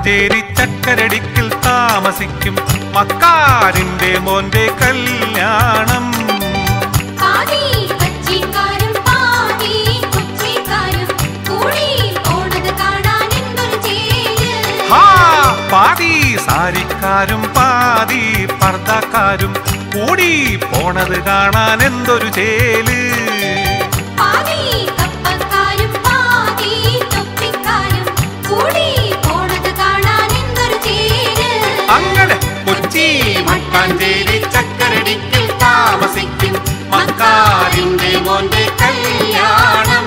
മട്ടാഞ്ചേരി ചക്കരടിക്കിൽ താമസിക്കും മക്കാരിന്റെ മോന്റെ കല്യാണം. പാതി സാരിക്കാരും പാതി പർദ്ദക്കാരും കൂടി പോണത് കാണാൻ എന്തൊരു ചേല്. അങ്ങനെ കൊച്ചി മട്ടാഞ്ചേരി ചക്കരടിക്കിൽ താമസിക്കും മക്കാരിന്റെ മോന്റെ കല്യാണം.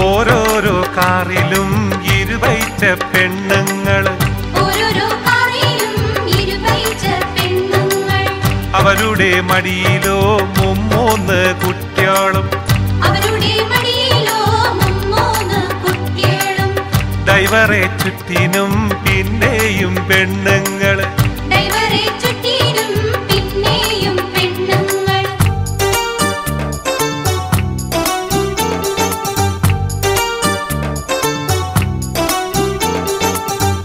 ഓരോരോ കാറിലും ഇരുവയിച്ച പെണ്ണുങ്ങൾ, അവരുടെ മടിയിലോ മുമ്മൂന്ന് കുട്ടികളും, ഡ്രൈവറെ ചുറ്റിനും പിന്നെയും പെണ്ണുങ്ങൾ.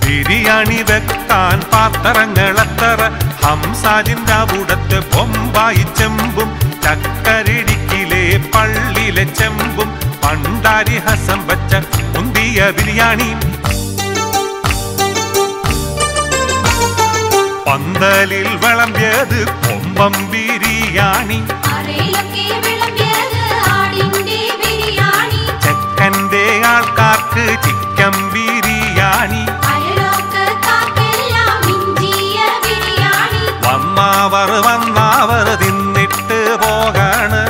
ബിരിയാണി വെക്കാൻ പാത്രങ്ങളെത്ര, ഹംസാജിന്റെ അവിടത്തെ ബൊമ്പായി ചെമ്പും, ചക്കരടിക്കിലെ പള്ളിയിലെ ചെമ്പും, പണ്ടാരി ഹസം വച്ച മുന്തിയ ബിരിയാണി. പന്തലിൽ വിളമ്പിയത് കൊമ്പം ബിരിയാണി, ചെക്കന്റെ ആൾക്കാർക്ക് ചിക്കൻ ബിരിയാണി. വന്നവർ തിന്നിട്ട് പോകാണ്,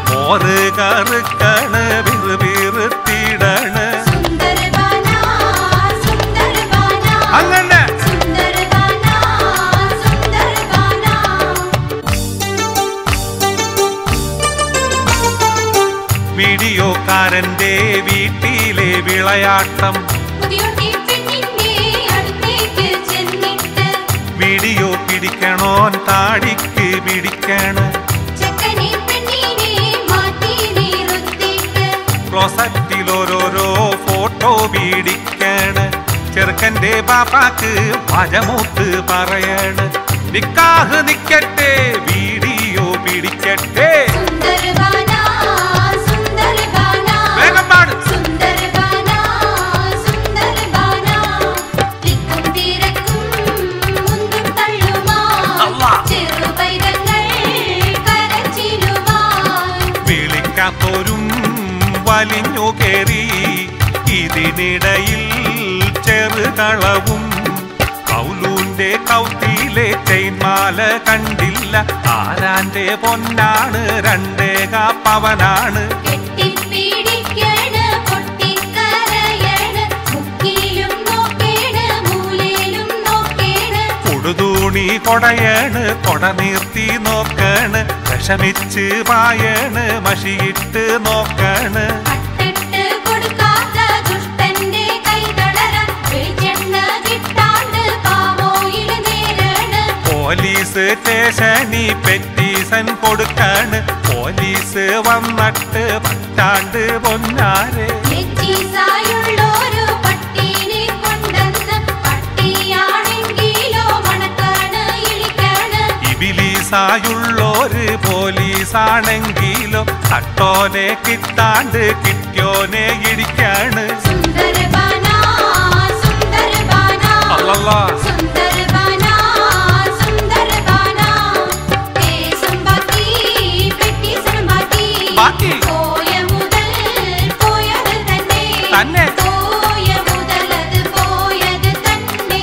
മോറ് കറുക്കണ് വിറുവിറുത്തിടണ്. അങ്ങനെ വീഡിയോക്കാരന്റെ വീട്ടിലെ വിളയാട്ടം, വീഡിയോ പിടിക്കണോൻ താടിക്ക് പിടിക്കണ്, ക്ലോസറ്റിലോരോരോ ഫോട്ടോ പിടിക്കണ്. ചെറുക്കന്റെ ബാപ്പാക്ക് മജമൂത്ത് പറയണ്, നിക്കാഹ് നിക്കട്ടെ വീഡിയോ പിടിക്കട്ടെ. വേഗം പാട്. വിളിക്കാത്തോരും വലിഞ്ഞു കേറി, ഇതിനിടയിൽ ചെറുകളവും. കൗലൂന്റെ കൗത്തിയിലെ ചെയിൻമാല കണ്ടില്ല, ആരാന്റെ പൊന്നാണ്, രണ്ടേക പവനാണ്. കൊടുതൂണി കൊടയണ്, കൊട നീർത്തി നോക്കണ്, വിഷമിച്ച് പായണ്, മഷിയിട്ട് നോക്കണ്. പോലീസ് സ്റ്റേഷനി പെറ്റീഷൻ കൊടുക്കാണ്, പോലീസ് വന്നിട്ട് പറ്റാണ്ട് പൊന്നാരെ. ഇബിലീസായുള്ളോര് പോലീസാണെങ്കിലോ തട്ടോനെ കിട്ടാണ്ട് കിട്ടിയോനെ ഇടിക്കാണ്. അല്ലല്ലാ ബാക്കി തന്നെ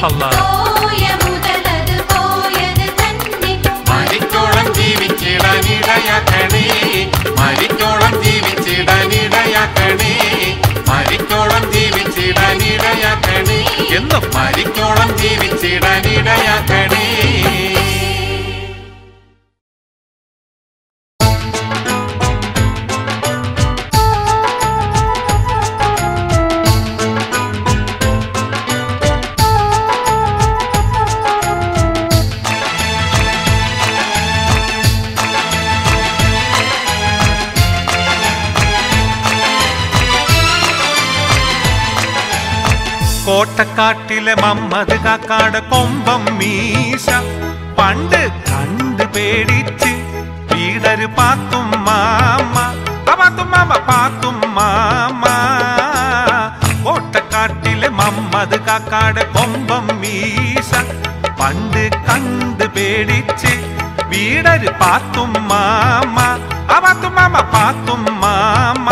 അല്ലാ. മരിക്കോളം ജീവിച്ചിടാനിടയാക്കണേ, മരിക്കോളം ജീവിച്ചിടാനിടയാക്കണേ, മരിക്കോളം ജീവിച്ചിടാനിടയാക്കണേ, എന്നും മരിക്കോളം ജീവിച്ചിടാനിടയാക്കണേ. കോട്ടക്കാട്ടിലെ മമ്മദ് കാക്കാട് കൊമ്പം മീശ പണ്ട് കണ്ട് പേടിച്ച് വീടര് പാത്തും മാമ പാത്തും മാമ കോട്ടക്കാട്ടിലെ മമ്മദ് കാക്കാട് കൊമ്പം മീശ പണ്ട് കണ്ട് പേടിച്ച് വീടര് പാത്തും മാമ പാത്തും മാമ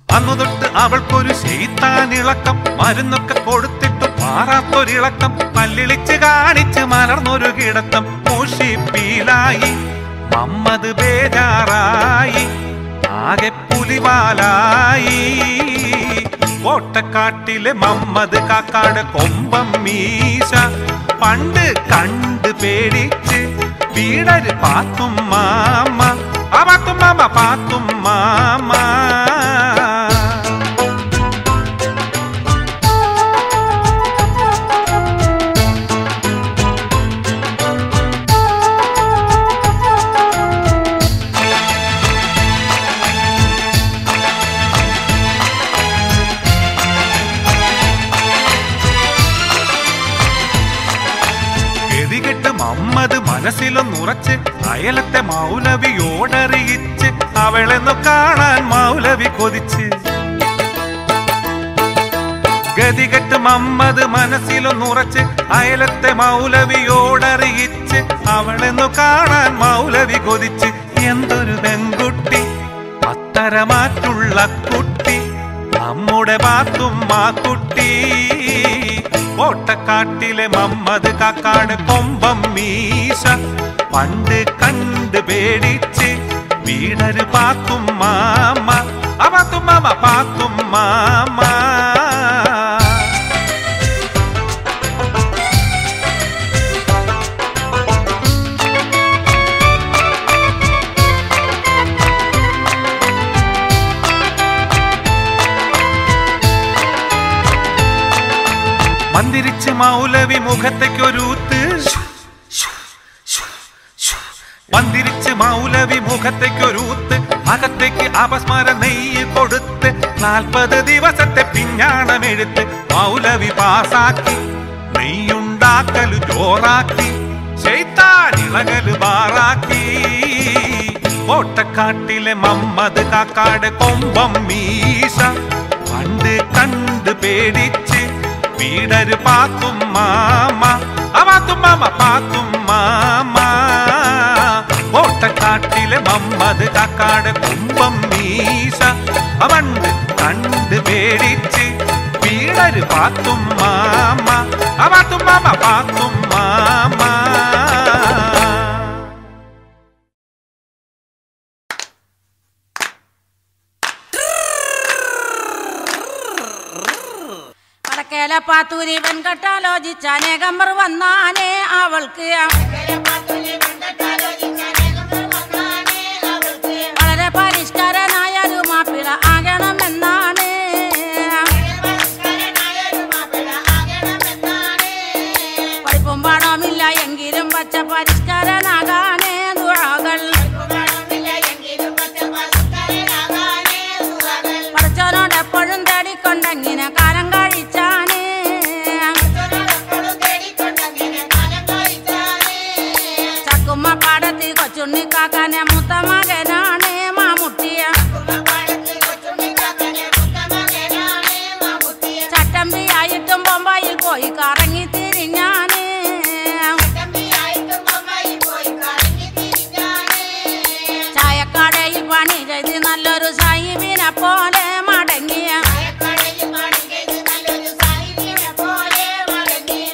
അന്നു തൊട്ട് അവൾക്കൊരു ശൈത്താനിളക്കം മരുന്നൊക്കെ കൊടുത്തിട്ട് മാറാത്തൊരിളക്കം പല്ലിളിച്ച് കാണിച്ച് മലർന്നൊരു കിടത്തം മുഷിപ്പീലായി മമ്മദ് ബേജാറായി ആകെ പുലിവാലായി കോട്ടക്കാട്ടിലെ മമ്മദ് കാക്കാട് കൊമ്പം മീശ പണ്ട് കണ്ട് പേടിച്ച് വീടര് പാത്തും മാമ പാത്തും മാമ മമ്മദ് മനസ്സിലൊന്നുറച്ച് അയലത്തെ മൗലവിയോടറിയിച്ച് അവളെന്നു കാണാൻ മൗലവി കൊതിച്ച് ഗതികെട്ട് മമ്മദ് മനസ്സിലൊന്നുറച്ച് അയലത്തെ മൗലവിയോടറിയിച്ച് അവളെന്നു കാണാൻ മൗലവി കൊതിച്ച് എന്തൊരു പെൺകുട്ടി അത്തരമാറ്റുള്ള കുട്ടി നമ്മുടെ പാത്തും ആ കുട്ടി കോട്ടക്കാട്ടിലെ മമ്മദ് കാക്കാട് കൊമ്പം മീശ പണ്ട് കണ്ട് പേടിച്ച് വീടര് പാത്തും മാമ പാത്തും മാമ മന്ദിരിച്ച് മൗലവി മുഖത്തേക്കൊരൂത്ത് മന്ദിരിച്ച് മൗലവി മുഖത്തേക്കൊരൂത്ത് അകത്തേക്ക് അപസ്മര നെയ്യ് കൊടുത്ത് 40 ദിവസത്തെ പിഞ്ഞാണമെടുത്ത് മൗലവി പാസാക്കി നെയ്യുണ്ടാക്കലു ജോറാക്കി ശൈത്താനിളകല് ബാറാക്കി കോട്ടക്കാട്ടിലെ മമ്മദ് കാക്കാട് കൊമ്പം മീശ പണ്ട് കണ്ട് പേടിച്ച് വീടര് പാത്തും മാമ പാത്തും മാമ കോട്ടക്കാട്ടിലെ മമ്മദ് കാക്കാട് കൊമ്പം മീശ പണ്ട് കണ്ട് പേടിച്ച് വീടര് പാത്തും മാമ പാത്തും മാമ പാത്തൂരി വെൺകട്ടാലോചിച്ച അനേകമ്പർ വന്നാനേ അവൾക്ക് വളരെ പരിഷ്കാരനായൊരു മാപ്പിള ആകണമെന്നാണ് പഠിപ്പും പാടമില്ല എങ്കിലും പച്ച പരിഷ്കാരനാകാനേ ദുആകൾ പഠിച്ചവനോട് എപ്പോഴും തേടിക്കൊണ്ടെങ്ങനെ കാലം കഴിച്ചാണ് ചക്കുമ്മ പാടത്തി കൊച്ചുണ്ണിക്കാക്കാനെ മുത്ത മകനാണ് മാമുട്ടിയ ചട്ടമ്പിയായിട്ടും ബൊമ്പായിൽ പോയി കറങ്ങി തിരിഞ്ഞാണ് ചായക്കടയിൽ പണി ചെയ്ത് നല്ലൊരു സാഹിബിനെ പോലെ മടങ്ങിയ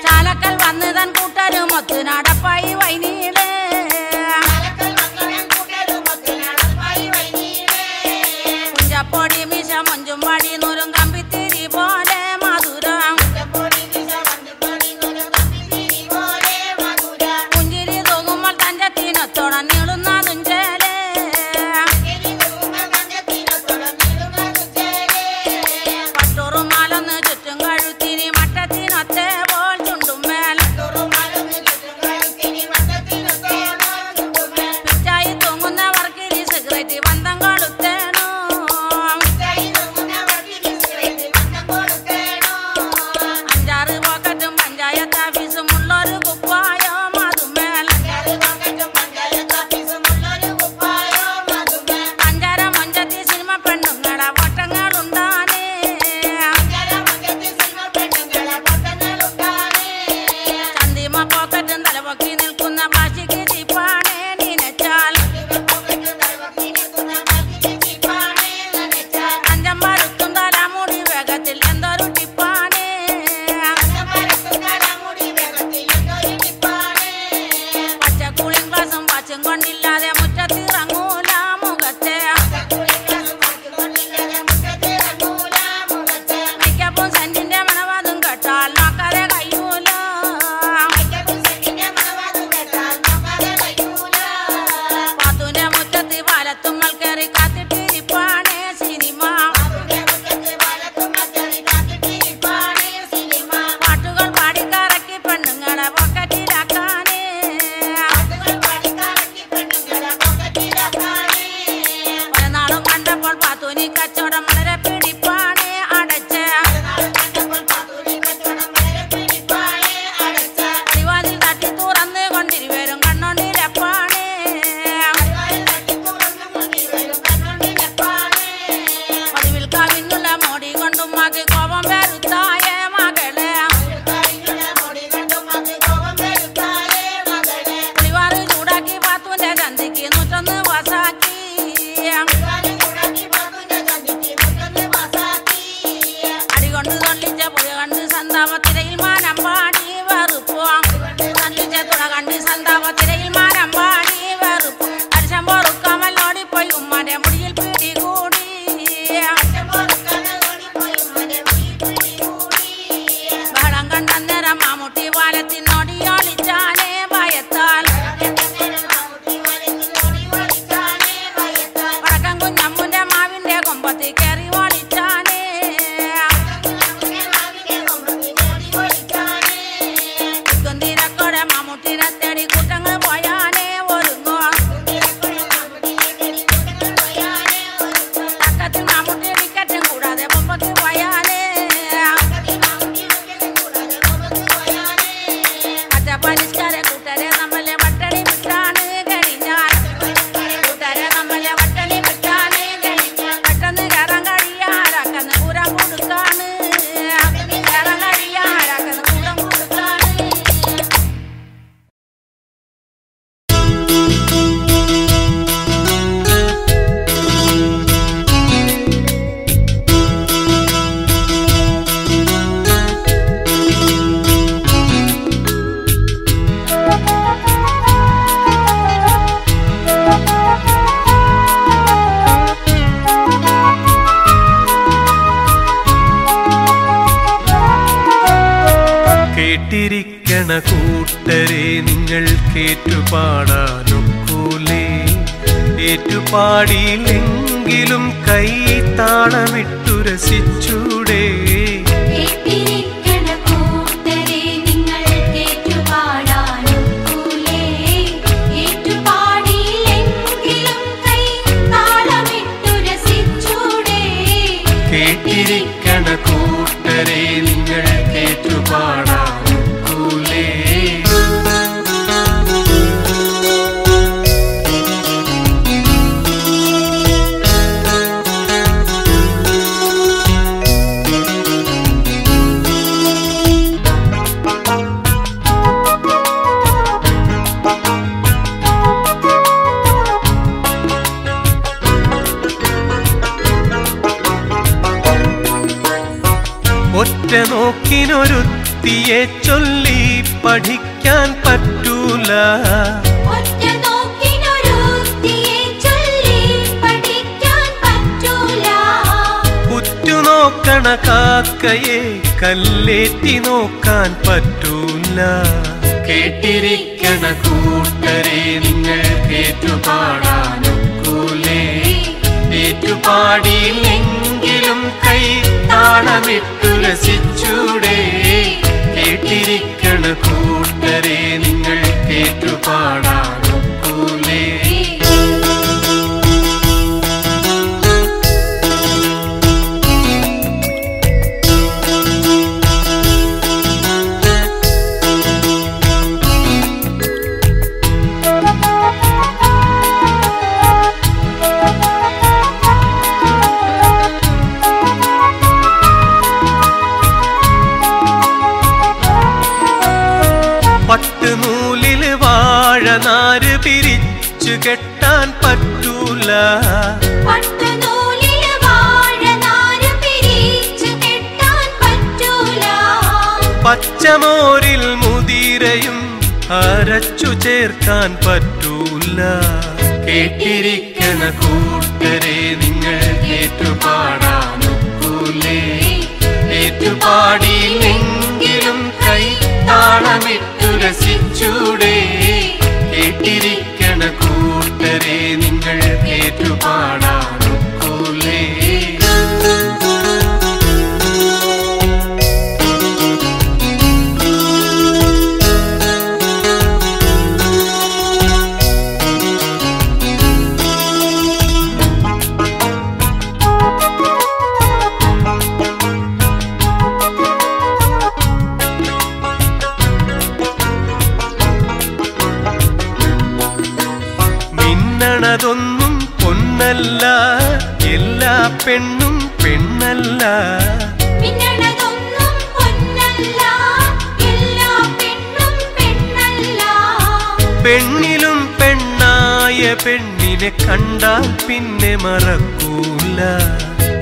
ചാലക്കൽ വന്ന് തൻ കൂട്ടരും ഒത്തു നടപ്പായി വൈനീള് കുഞ്ചപ്പൊടി മിശ മഞ്ചും പാടി നൂറും കമ്പിത്തിരി പോലെ മധുരം പുഞ്ചിരി തൂങ്ങുമ്പോൾ തഞ്ചത്തിനൊത്തോളം നീളുന്നതും ചേല് കയറ്റി വന്തം കൊടുത്തേണു അഞ്ചാറ് പോക്കറ്റും പഞ്ചായത്ത് ഓഫീസും ഉള്ളൊരു കുപ്പായോ മധുമേൽ അഞ്ചര മഞ്ചത്തി സിനിമ പെണ്ണുങ്ങളെ വട്ടങ്ങളുണ്ടാനേ ചന്തിമ പോക്കറ്റും തലപൊക്കി നിൽക്കുന്ന ഭാഷയ്ക്ക് ചിപ്പാണേ നീനച്ചാൽ അഞ്ചമ്പരുത്തും തലമുടി വേഗത്തിൽ എന്തൊരു ടിപ്പാണേ പച്ച കൂളിംഗ് ഗ്ലാസും പച്ചും കൊണ്ടില്ലാതെ മുറ്റത്തിറങ്ങൂല മുഖത്തെ മേക്കപ്പും സെന്റിന്റെ മണവാതും കേട്ടാൽ നോക്കാതെ കഴിയൂല പാത്തുന്റെ മുറ്റത്ത് പാലത്തുമ്മൽ കയറി കാത്തിട്ടിരിപ്പാണേ സിനിമ പാട്ടുകൾ പാടിക്കറക്കി പെണ്ണുങ്ങളെ പോക്കറ്റിലാക്കാനേ പലനാളും കണ്ടപ്പോൾ പാത്തൂനി കച്ചവടം വളരെ പിടിപ്പാണേ അടച്ച് അടിവാതിൽ തട്ടി തുറന്ന് കൊണ്ടിരുവരും കണ്ണോണ്ടിരപ്പാണേ പതിവിൽ കവിഞ്ഞുള്ള മോടി കൊണ്ടും മകി കോപം വരുത്തായേ മകളെ പുളിവാറ് ചൂടാക്കി പാത്തൂന്റെ ചന്തിക്ക് 101 വാസാക്കി അടികൊണ്ട് തൊള്ളിച്ച പുഴ കണ്ട് സന്താപത്തിരയിൽ മാനം പാടി വെറുപ്പോ തൊള്ളിച്ച തുണ കണ്ട് സന്താപത്തിരയിൽ മാനം പാടി വെറുപ്പു അരിശം പൊറുക്കാമല്ലോടിപ്പോയി ഉമ്മാന്റെ മുടിയിൽ പിടികൂടി ബഹളം കണ്ടന്നേരം മാമുട്ടി പാലത്തിനോടി ഒളിച്ചാനേ ഭയത്താൽ വടക്കം കുഞ്ഞമ്മുന്റെ മാവിന്റെ കൊമ്പത്തി കയറി ഒളിച്ചാനേ കുന്തിരക്കോടെ മാമുട്ടിനെ തേടി കൂട്ടങ്ങൾ പോയാനേ ഒരുങ്ങോ തക്കത്തിൽ മാമുട്ടി ടിക്കറ്റും കൂടാതെ പൊമ്പക്ക് പോയാനേ മറ്റ പരിഷ്കാരെ കൂട്ടരെ നമ്മളെ വട്ടണി വിട്ടാണ് കഴിഞ്ഞാൽ കൂട്ടരെ നമ്മളെ വട്ടണി വിട്ടാണ് കഴിഞ്ഞാൽ പെട്ടെന്ന് കയറാൻ കഴിയാരാക്കന്ന് പൂരം കൊടുക്കാണ് കയറാൻ കഴിയാരാക്കന്ന് പൂരം കൊടുക്കാണ് കേട്ടിരിക്കണ കൂട്ടരെ നിങ്ങൾ കേറ്റുപാടാനൊക്കൂലേ ഏറ്റുപാടിയില്ലെങ്കിലും കൈ താളമിട്ടു രസിച്ചൂടെ കേട്ടിരിക്കണ കൂട്ടരെ നിങ്ങൾ കേറ്റുപാടാനൊക്കൂലേ ഏറ്റുപാടിയില്ലെങ്കിലും കൈ താളമിട്ടു രസിച്ചൂടെ കേട്ടിരിക്കണ കൂട്ടരെ നിങ്ങൾ കേറ്റുപാടാനൊക്കൂലേ ഒറ്റ നോക്കിനൊരുത്തിയെ ചൊല്ലി പഠിക്കാൻ പറ്റൂല ഒറ്റ നോക്കിനൊരുത്തിയെ ചൊല്ലി പഠിക്കാൻ പറ്റൂല ഉറ്റുനോക്കണ കാക്കയെ കല്ലേറ്റി നോക്കാൻ പറ്റൂല കേട്ടിരിക്കണ കൂട്ടരെ നിങ്ങൾ കേറ്റുപാടാനൊക്കൂലേ ഏറ്റുപാടിയില്ലെങ്കിലും കൈ താളമിട്ടു രസിച്ചൂടെ കേട്ടിരിക്കണ കൂട്ടരെ നിങ്ങൾ കേറ്റുപാടാനൊക്കൂലേ പിരിച്ചു കെട്ടാൻ പറ്റൂല. പട്ടുനൂലിലെ വാഴനാര് പിരിച്ചു കെട്ടാൻ പറ്റൂല. പച്ചമോരിൽ മുതിരയും അരച്ചു ചേർക്കാൻ പറ്റൂല. കേട്ടിരിക്കണ കൂട്ടരെ നിങ്ങൾ ഏറ്റുപാടാനൊക്കൂലേ? ഏറ്റുപാടിയില്ലെങ്കിലും കൈ താളമിട്ടു രസിച്ചൂടെ? കേട്ടിരിക്കണ കൂട്ടരെ നിങ്ങൾ ഏറ്റുപാടാനൊക്കൂലേ? മിന്നണതൊന്നും പൊന്നല്ല, എല്ലാ പെണ്ണും പെണ്ണല്ല. മിന്നണതൊന്നും പൊന്നല്ല, എല്ലാ പെണ്ണും പെണ്ണല്ല. പെണ്ണിലും പെണ്ണായ പെണ്ണിനെ കണ്ടാൽ പിന്നെ മറക്കൂല.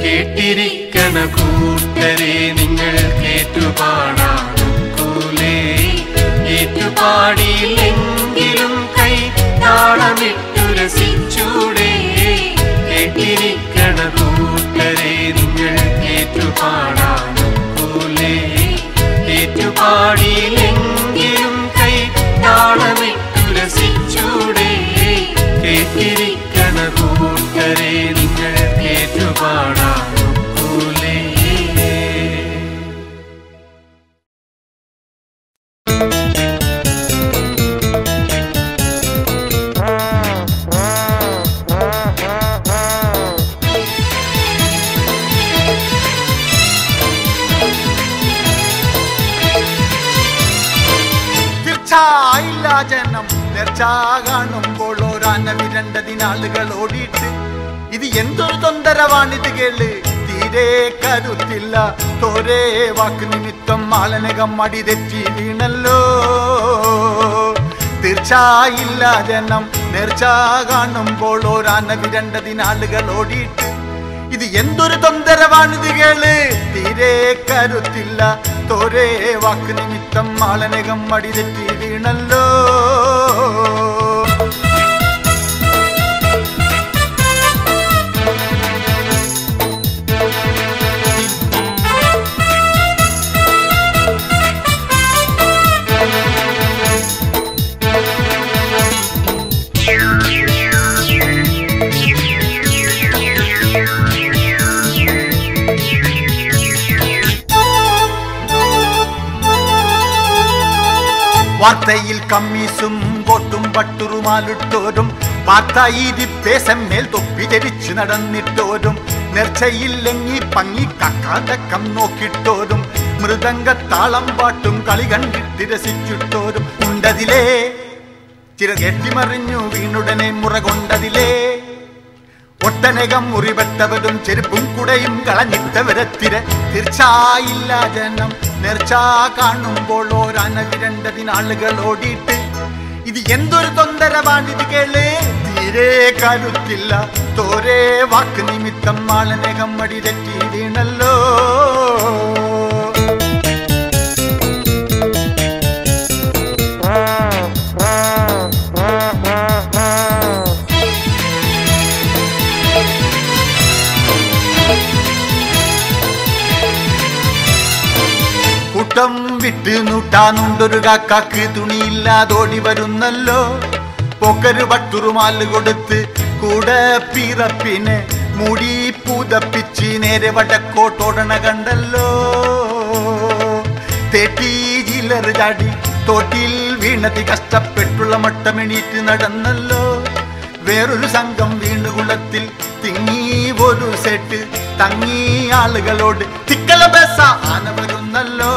കേട്ടിരിക്കണ കൂട്ടരെ നിങ്ങൾ ഏറ്റുപാടാനൊക്കൂലേ? ഏറ്റുപാടിയില്ലെങ്കിലും കൈ താളമിട്ടു രസിച്ചൂടെ? കേട്ടിരിക്കണ കൂട്ടരെ നിങ്ങൾ ഏറ്റുപാടാനൊക്കൂലേ? ഏറ്റുപാടിയില്ലെങ്കിലും കൈ താളമിട്ടു രസിച്ചൂടെ? കേട്ടിരിക്കണ കൂട്ടരെ നിങ്ങൾ ഏറ്റുപാടാനൊക്കൂലേ? ജനം നേർച്ച കാണുമ്പോൾ ഓരാന വിരണ്ടതിനാളുകൾ ഓടിയിട്ട് ഇത് എന്തൊരു തൊന്തരവാണിത് കേള്. തീരെ കരുത്തില്ല തോരേ വാക്ക് നിമിത്തം ആളനകം മടി തെറ്റി വീണല്ലോ. തീർച്ചയില്ല ജനം നേർച്ച കാണുമ്പോൾ ഓരാന വിരണ്ടതിനാളുകൾ ഓടിയിട്ട് ഇത് എന്തൊരു തൊന്തരവാണിത് കേള്. തീരെ കരുത്തില്ല തോരേ വാക്ക് നിമിത്തം ആളനകം മടി തെറ്റി വീണല്ലോ. വാർത്തയിൽ കമ്മീസും കോട്ടും പട്ടുറുമാലിട്ടോരും പാർത്തായി പേസമ്മേൽ തൊപ്പി ധരിച്ചു നടന്നിട്ടോരും നേർച്ചയില്ലെങ്ങി പങ്ങി കക്കാതക്കം നോക്കിട്ടോരും മൃദംഗത്താളം പാട്ടും കളി കണ്ടിട്ട് രസിച്ചിട്ടോരും ഉണ്ടതിലേ ചിറകെട്ടിമറിഞ്ഞു വീണുടനെ മുറ കൊണ്ടതിലേ ഒട്ടനകം മുറിവെട്ടവരും ചെരുപ്പും കുടയും കളഞ്ഞിട്ടവരത്തിര തീർച്ചയില്ല ജനം നേർച്ച കാണുമ്പോൾ ഓരാന വിരണ്ടതിനാളുകൾ ഓടിയിട്ട് ഇത് എന്തൊരു തൊന്തരവാണിത് കേള്. തീരെ കരുത്തില്ല തോരേ വാക്ക് നിമിത്തം ആളനകം മടി തെറ്റി വീണല്ലോ. കൂട്ടം വിട്ട് നൂട്ടാനുണ്ടൊരു കാക്കാക്ക് തുണിയില്ലാതോടി വരുന്നല്ലോ. പോക്കര് പട്ടുറുമാല് കൊടുത്ത് കൂടെ പിറപ്പിനെ മുടി പുതപ്പിച്ച് നേരെ വടക്കോട്ടോടണ കണ്ടല്ലോ. തേട്ടി ജിലർ ചാടി തോട്ടിൽ വീണതി കഷ്ടപ്പെട്ടുള്ള മട്ടമെണീറ്റ് നടന്നല്ലോ. വേറൊരു സംഘം വീണ്ടുകുളത്തിൽ തിങ്ങി ഒരു സെറ്റ് തങ്ങി ആളുകളോട് തിക്കല ബസ ആന വരുന്നല്ലോ.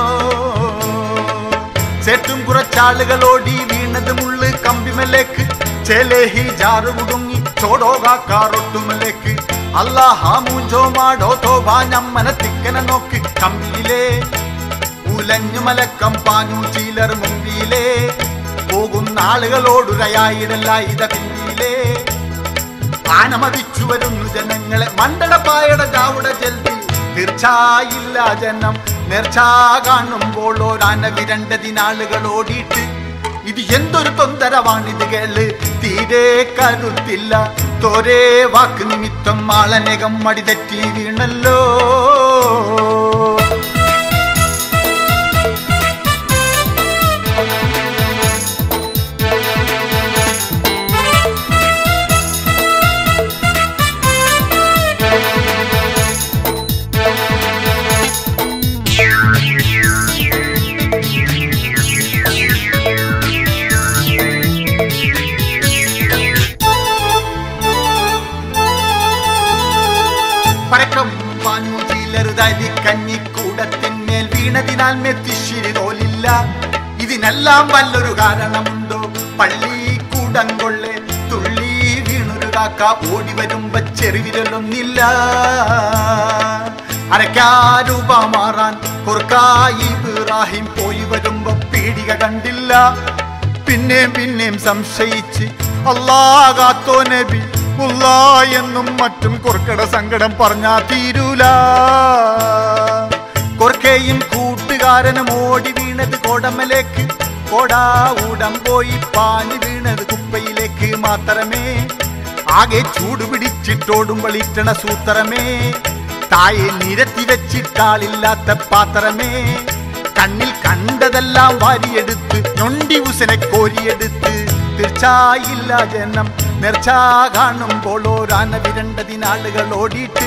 സെറ്റും കുറച്ചാളുകളോടി വീണത് മുള്ള് കമ്പിമലേക്ക് ചേലേഹി ജാറ് കുടുങ്ങി ചോടോകാക്കാറൊട്ടുമലേക്ക് അല്ലാഹാ മൂഞ്ചോ മാടോ തോബാ ഞമ്മന തിക്കനെ നോക്ക് കമ്പിയിലേ ഉലഞ്ഞു മലക്കം പാഞ്ഞു ചീലർ മുമ്പിലേ പോകുന്ന ആളുകളോടുരയായിടല്ല ഇത പിന്നിലേ ആനമതിച്ചു വരുന്നു ജനങ്ങളെ മണ്ടടപ്പായട ചാവുട ചെൽത്തി തീർച്ചയില്ല ജനം നേർച്ച കാണുമ്പോൾ ഒരാന വിരണ്ടതിനാളുകൾ ഓടിയിട്ട് ഇത് എന്തൊരു തൊന്തരവാണിത് കേള് തീരെ കരുത്തില്ല തോരേ വാക്ക് നിമിത്തം ആളനേകം മടിതെറ്റി വീണല്ലോ കഞ്ഞിക്കൂടത്തിന്മേൽ വീണതിനാൽ മെത്തിശ്ശിരി തോലില്ല ഇതിനെല്ലാം വല്ലൊരു കാരണമുണ്ടോ പള്ളിക്കൂടം കൊള്ളെ തുള്ളി വീണൊരു കാക്ക ഓടി വരുമ്പോ ചെറുവിരലൊന്നില്ല അരക്കാരൂപ മാറാൻ കുർക്കായി ഇബ്രാഹിം പോയി വരുമ്പോ പീടിക കണ്ടില്ല പിന്നെയും സംശയിച്ച് അല്ലാഹ് നബി എന്നും മറ്റും കുർക്കട സങ്കടം പറഞ്ഞാ തീരൂല കൊർക്കയും കൂട്ടുകാരനും ഓടി വീണത് കോടമലേക്ക് കോടാവൂടം പോയി പാഞ്ഞു വീണത് കുപ്പയിലേക്ക് മാത്രമേ ആകെ ചൂട് പിടിച്ചിട്ടോടുമ്പോൾ ഇട്ടണ സൂത്രമേ തായെ നിരത്തി വെച്ചിട്ടാളില്ലാത്ത പാത്രമേ കണ്ണിൽ കണ്ടതെല്ലാം വാരിയെടുത്ത് ഞൊണ്ടി ഉസനെ കോരിയെടുത്ത് തീർച്ചയില്ല ജനം നേർച്ച കാണുമ്പോൾ ഓരാന വിരണ്ടതിനാളുകൾ ഓടിയിട്ട്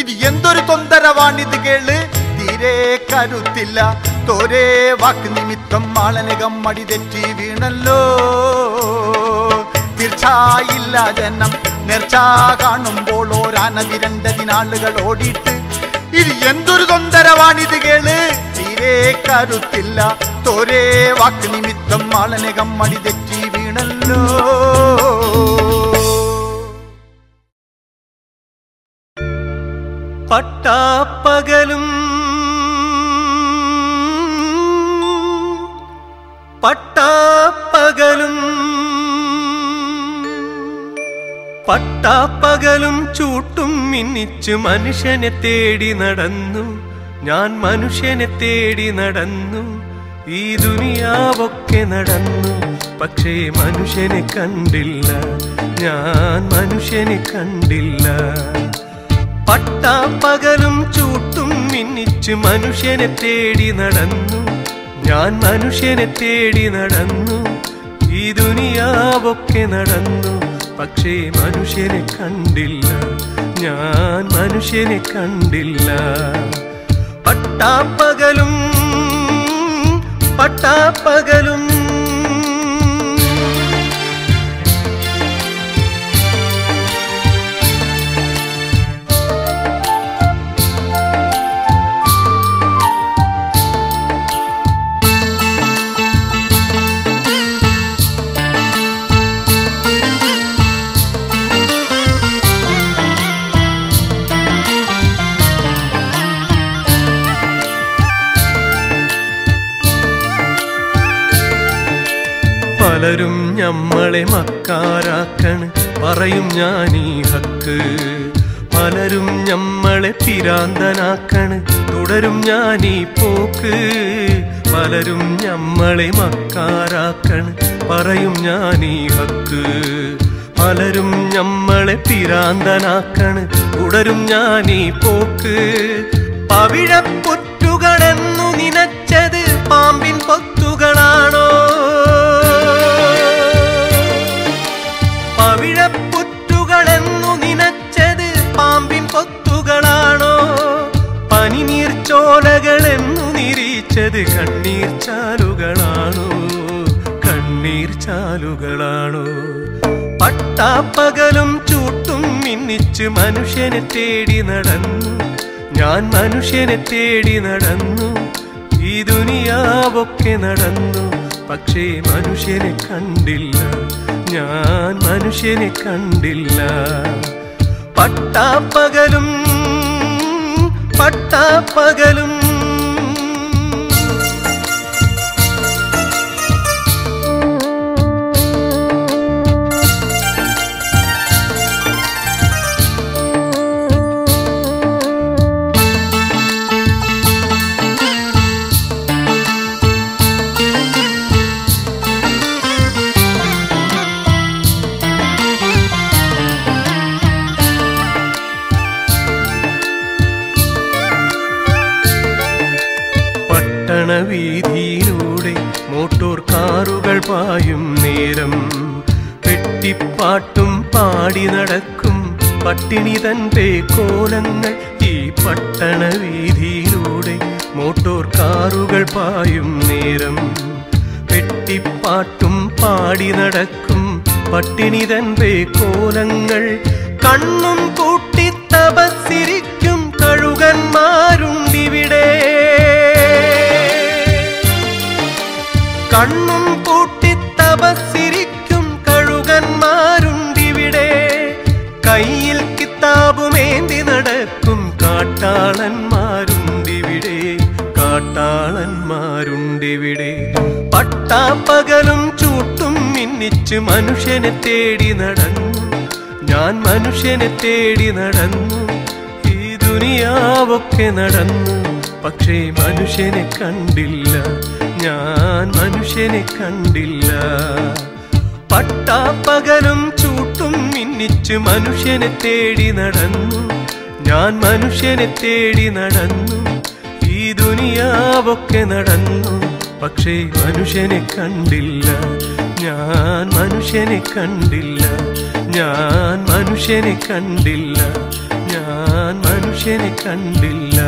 ഇത് എന്തൊരു തൊന്തരവാണിത് കേള് തീരെ കരുത്തില്ല തോരേ വാക്ക് നിമിത്തം ആളനകം മടിതെറ്റി വീണല്ലോ തീർച്ചയില്ല ജനം നേർച്ച കാണുമ്പോൾ ഓരാന വിരണ്ടതിനാളുകൾ ഓടിയിട്ട് ഇത് എന്തൊരു തൊന്തരവാണിത് കേള് തീരെ കരുത്തില്ല തോരേ വാക്ക് നിമിത്തം ആളനകം മടിതെറ്റി വീണല്ലോ പട്ടാപ്പകലും പട്ടാപ്പകലും പട്ടാപ്പകലും ചൂട്ടും മിന്നിച്ചു മനുഷ്യനെ തേടി നടന്നു ഞാൻ മനുഷ്യനെ തേടി നടന്നു ഈ ദുനിയാവൊക്കെ നടന്നു പക്ഷേ മനുഷ്യനെ കണ്ടില്ല ഞാൻ മനുഷ്യനെ കണ്ടില്ല പട്ടാപ്പകലും ചൂട്ടും മിന്നിച്ചു മനുഷ്യനെ തേടി നടന്നു ഞാൻ മനുഷ്യനെ തേടി നടന്നു ഈ ദുനിയാവൊക്കെ നടന്നു പക്ഷേ മനുഷ്യനെ കണ്ടില്ല ഞാൻ മനുഷ്യനെ കണ്ടില്ല പട്ടാപ്പകലും പട്ടാപ്പകലും പലരും ഞമ്മളെ മക്കാരാക്കണ് പറയും ഞാനീ ഹക്ക് പലരും ഞമ്മളെ പിരാന്തനാക്കണ് തുടരും ഞാനീ പോക്ക് പലരും ഞമ്മളെ മക്കാരാക്കണ് പറയും ഞാനീ ഹക്ക് പലരും ഞമ്മളെ പിരാന്തനാക്കണ് തുടരും ഞാനീ പോക്ക് പവിഴപ്പുറ്റുകളെന്നു നിനച്ചത് പാമ്പിൻ പൊത്തുകളാണോ പവിഴപ്പുറ്റുകളെന്നു നിനച്ചത് പാമ്പിൻ പൊത്തുകളാണോ പനിനീർ ചോലകളെന്നു നിരീച്ചത് കണ്ണീർ ചാലുകളാണോ കണ്ണീർ ചാലുകളാണോ പട്ടാപ്പകലും ചൂട്ടും മിന്നിച്ച് മനുഷ്യനെ തേടി നടന്നു ഞാൻ മനുഷ്യനെ തേടി നടന്നു ഈ ദുനിയാവൊക്കെ നടന്നു പക്ഷേ മനുഷ്യനെ കണ്ടില്ല ഞാൻ മനുഷ്യനെ കണ്ടില്ല പട്ടാപ്പകലും പട്ടാപ്പകലും പാടി നടക്കും പട്ടിണി തന്റെ കോലങ്ങൾ ഈ പട്ടണ വീതിയിലൂടെ മോട്ടോർ കാറുകൾ പായും നേരം പെട്ടിപ്പാട്ടും പാടി നടക്കും പട്ടിണി തന്റെ കോലങ്ങൾ കണ്ണും കൂട്ടി തപസ്സിരിക്കും കഴുകന്മാരുണ്ടിവിടെ കണ്ണും കൂട്ടി തപസ്സിരിക്കും കഴുകന്മാരുണ്ടിവിടെ കയ്യിൽ കിതാബുമേന്തി നടക്കും കാട്ടാളന്മാരുണ്ടിവിടെ കാട്ടാളന്മാരുണ്ടിവിടെ പട്ടാപ്പകലും ചൂട്ടും മിന്നിച്ച് മനുഷ്യനെ തേടി നടന്നു ഞാൻ മനുഷ്യനെ തേടി നടന്നു ഈ ദുനിയാവൊക്കെ നടന്നു പക്ഷേ മനുഷ്യനെ കണ്ടില്ല ഞാൻ മനുഷ്യനെ കണ്ടില്ല പട്ടാപ്പകലും ചൂട്ടും മിന്നിച്ച് മനുഷ്യനെ തേടി നടന്നു ഞാൻ മനുഷ്യനെ തേടി നടന്നു ഈ ദുനിയാവൊക്കെ നടന്നു പക്ഷേ മനുഷ്യനെ കണ്ടില്ല ഞാൻ മനുഷ്യനെ കണ്ടില്ല ഞാൻ മനുഷ്യനെ കണ്ടില്ല ഞാൻ മനുഷ്യനെ കണ്ടില്ല